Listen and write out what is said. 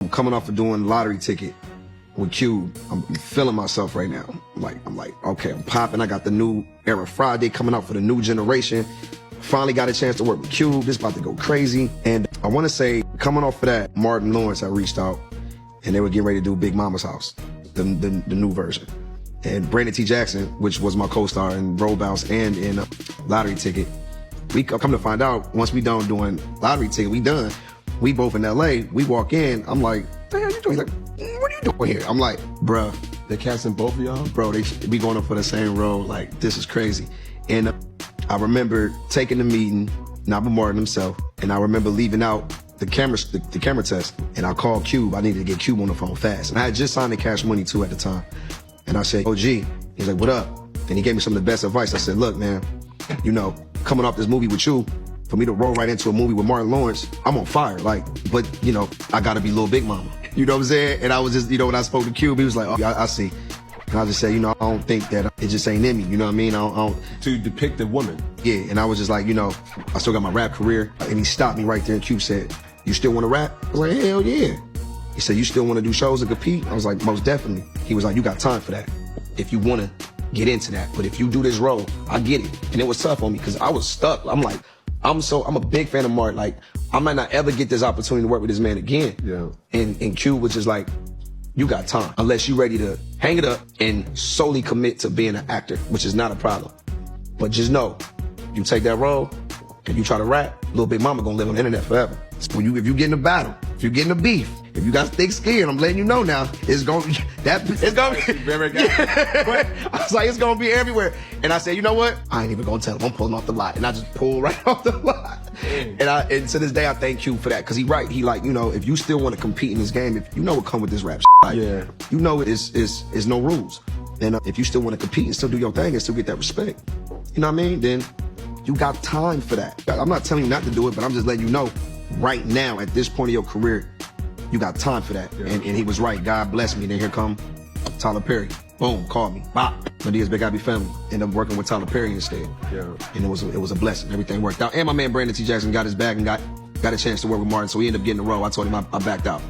I'm coming off of doing Lottery Ticket with Cube. I'm feeling myself right now. I'm like, okay, I'm popping. I got the new Era Friday coming out for the new generation. Finally got a chance to work with Cube. This about to go crazy. And I want to say, coming off of that, Martin Lawrence had reached out, and they were getting ready to do Big Mama's House, the new version. And Brandon T. Jackson, which was my co-star in Roll Bounce and in Lottery Ticket, we come to find out, once we done doing Lottery Ticket, we done. We both in LA, we walk in, I'm like, what the hell you doing? He's like, what are you doing here? I'm like, bruh. They're casting both of y'all? Bro, we going up for the same role, like, this is crazy. And I remember taking the meeting, Naba Martin himself, and I remember leaving out the camera test, and I called Cube. I needed to get Cube on the phone fast. And I had just signed the Cash Money 2 at the time. And I said, OG, he's like, what up? And he gave me some of the best advice. I said, look, man, you know, coming off this movie with you, for me to roll right into a movie with Martin Lawrence, I'm on fire. Like, but, you know, I gotta be Lil Big Mama. You know what I'm saying? And I was just, you know, when I spoke to Cube, he was like, oh, I see. And I just said, you know, I don't think that it just ain't in me. You know what I mean? I don't. To depict a woman. Yeah, and I was just like, you know, I still got my rap career. And he stopped me right there, and Cube said, you still want to rap? I was like, hell yeah. He said, you still want to do shows and compete? I was like, most definitely. He was like, you got time for that if you want to get into that. But if you do this role, I get it. And it was tough on me because I was stuck. I'm like, I'm a big fan of Mark. Like, I might not ever get this opportunity to work with this man again. Yeah. And Cube was just like, you got time. Unless you're ready to hang it up and solely commit to being an actor, which is not a problem. But just know, you take that role and you try to rap, Lil Big Mama gonna live on the internet forever. So if you get in a battle, if you get in a beef, if you got thick skin, I'm letting you know now, it's gonna be. Yeah. I was like, it's gonna be everywhere. And I said, you know what? I ain't even gonna tell him. I'm pulling off the lot. And I just pulled right off the lot. And to this day, I thank Q for that. Cause he right. He like, you know, if you still want to compete in this game, if you know what come with this rap like, yeah, you know it is no rules. And if you still want to compete and still do your thing and still get that respect, you know what I mean? Then you got time for that. I'm not telling you not to do it, but I'm just letting you know right now at this point of your career, you got time for that. Yeah. And he was right. God bless me. And then here come Tyler Perry. Boom, called me. Bop. Media's Big Happy Family. Ended up working with Tyler Perry instead. Yeah. And it was a blessing. Everything worked out. And my man Brandon T. Jackson got his bag and got a chance to work with Martin. So he ended up getting a role. I told him I backed out.